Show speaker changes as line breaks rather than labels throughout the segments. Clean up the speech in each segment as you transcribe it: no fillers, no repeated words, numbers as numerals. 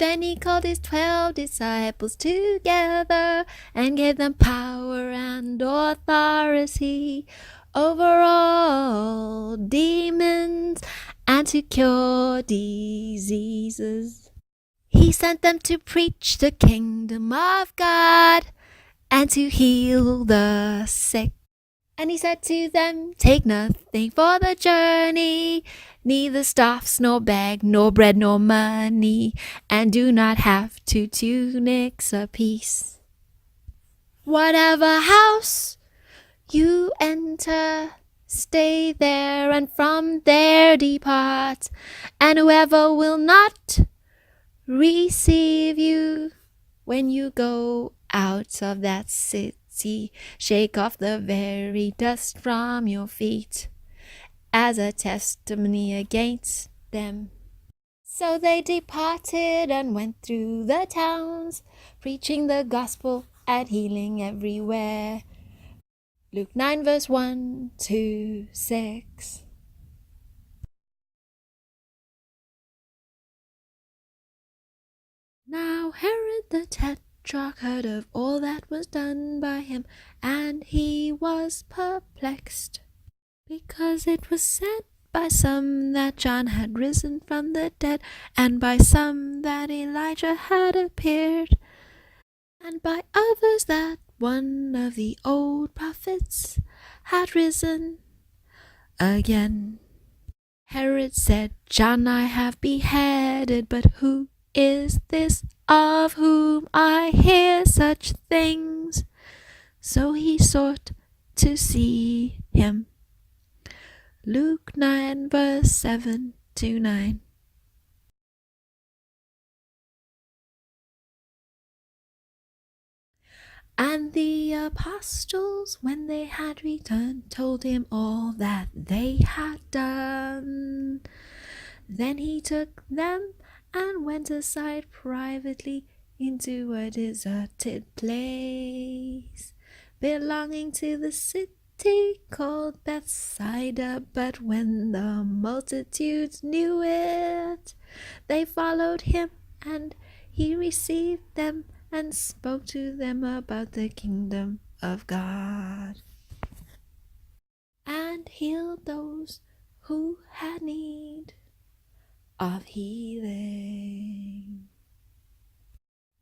Then he called his 12 disciples together and gave them power and authority over all demons and to cure diseases. He sent them to preach the kingdom of God and to heal the sick. And he said to them, take nothing for the journey, neither staffs, nor bag, nor bread, nor money, and do not have 2 tunics apiece. Whatever house you enter, stay there, and from there depart. And whoever will not receive you when you go out of that city, shake off the very dust from your feet as a testimony against them. So they departed and went through the towns, preaching the gospel and healing everywhere. Luke 9 verse 1 to 6. Now Herod the Tetrarch heard of all that was done by him, and he was perplexed, because it was said by some that John had risen from the dead, and by some that Elijah had appeared, and by others that one of the old prophets had risen again. Herod said, John I have beheaded, but who is this of whom I hear such things? So he sought to see him. Luke 9 verse 7 to 9. And the apostles, when they had returned, told him all that they had done. Then he took them and went aside privately into a deserted place, belonging to the city called Bethsaida. But when the multitudes knew it, they followed him, and he received them and spoke to them about the kingdom of God, and healed those who had need of healing.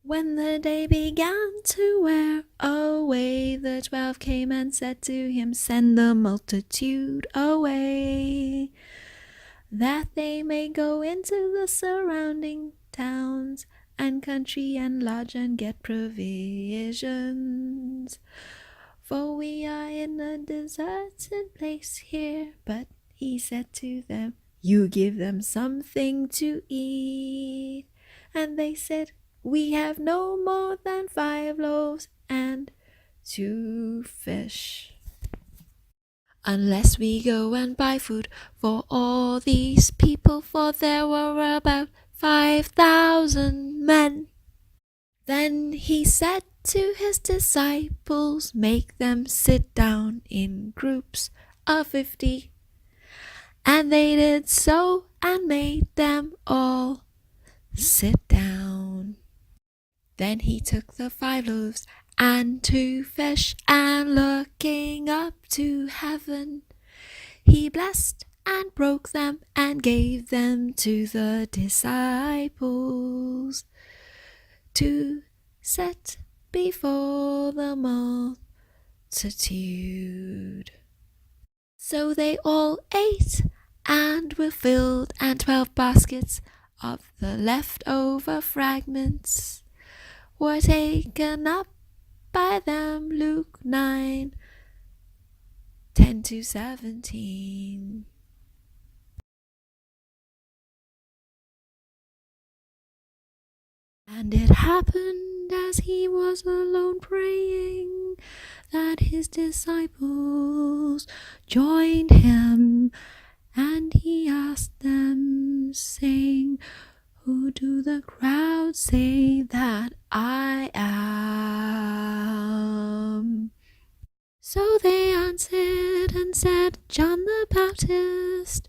When the day began to wear away, the 12 came and said to him, send the multitude away, that they may go into the surrounding towns and country and lodge and get provisions. For we are in a deserted place here. But he said to them, you give them something to eat. And they said, we have no more than 5 loaves and 2 fish. Unless we go and buy food for all these people, for there were about 5,000 men. Then he said to his disciples, make them sit down in groups of 50. And they did so and made them all sit down. Then he took the 5 loaves and 2 fish, and looking up to heaven, he blessed and broke them and gave them to the disciples to set before the multitude. So they all ate and were filled, and 12 baskets of the leftover fragments were taken up by them. Luke 9 10 to 17. And it happened as he was alone praying, that his disciples joined him, and he asked them, saying, who do the crowd say that I am? So they answered and said, John the Baptist,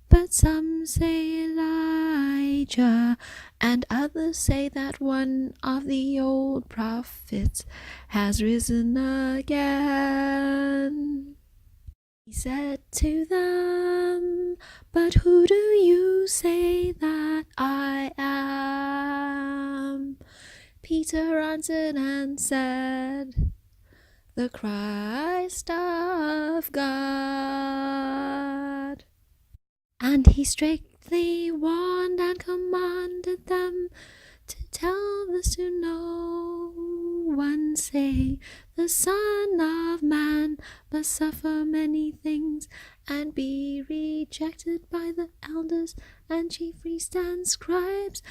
but some say Elijah, and others say that one of the old prophets has risen again. He said to them, "But who do you say that I am?" Peter answered and said, "The Christ of God." And he strictly warned and commanded them to tell this to no one, saying, "The Son of Man must suffer many things, and be rejected by the elders and chief priests and scribes,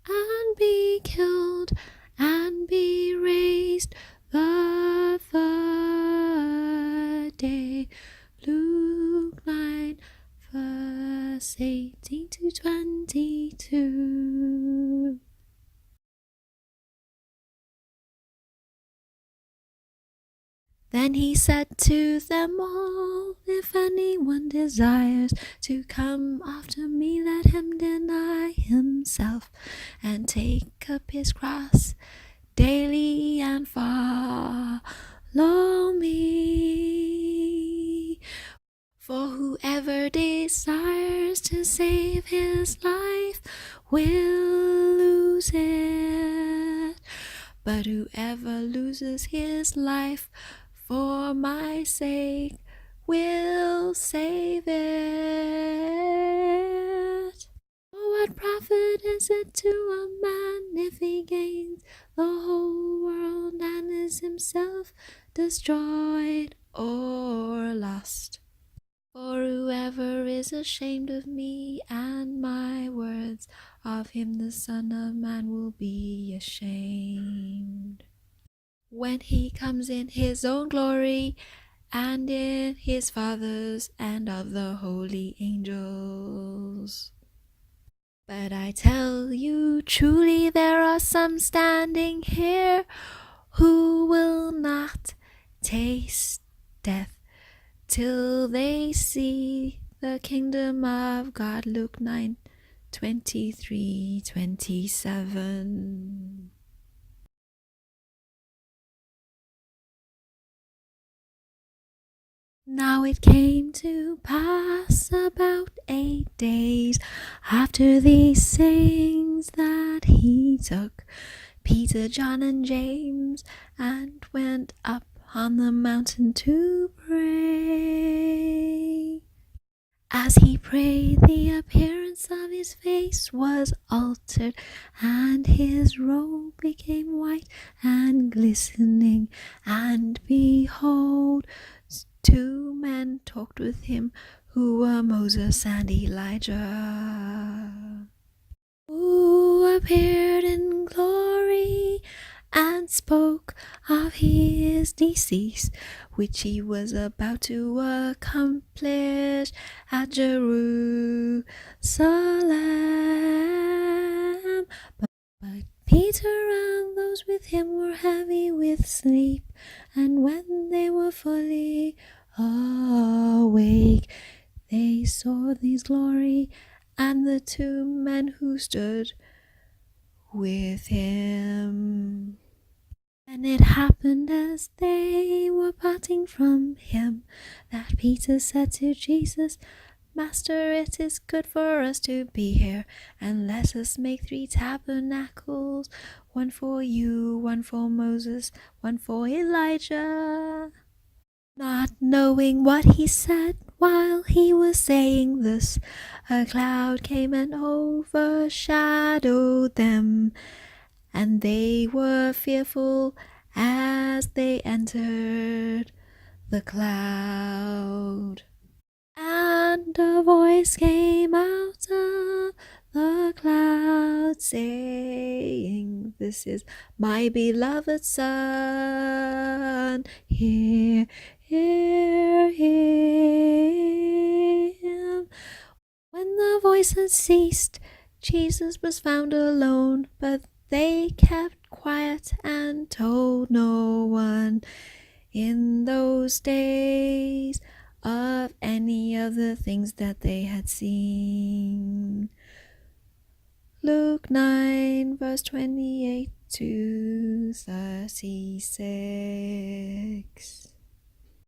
and be killed, and be raised the third day." Luke 9, verse 18 to 22. Then he said to them all, "If anyone desires to come after me, let him deny himself and take up his cross daily and follow me. For whoever desires to save his life will lose it, but whoever loses his life for my sake will save it. For what profit is it to a man if he gains the whole world and is himself destroyed or lost? For whoever is ashamed of me and my words, of him the Son of Man will be ashamed when he comes in his own glory and in his Father's and of the holy angels. But I tell you truly, there are some standing here who will not taste death till they see the kingdom of God. Luke 9, 23, 27. Now it came to pass about 8 days after these sayings that he took Peter, John, and James and went up on the mountain to pray. As he prayed, the appearance of his face was altered, and his robe became white and glistening. And behold, 2 men talked with him, who were Moses and Elijah, who appeared in glory and spoke of his decease, which he was about to accomplish at Jerusalem. But Peter and those with him were heavy with sleep, and when they were fully awake, they saw his glory and the 2 men who stood with him. And it happened as they were parting from him that Peter said to Jesus, "Master, it is good for us to be here, and let us make 3 tabernacles, one for you, one for Moses, one for Elijah." Not knowing what he said, while he was saying this, a cloud came and overshadowed them, and they were fearful as they entered the cloud. And a voice came out of the cloud saying, "This is my beloved Son, hear him." When the voice had ceased, Jesus was found alone, but they kept quiet and told no one in those days of any of the things that they had seen. Luke 9, verse 28 to 36.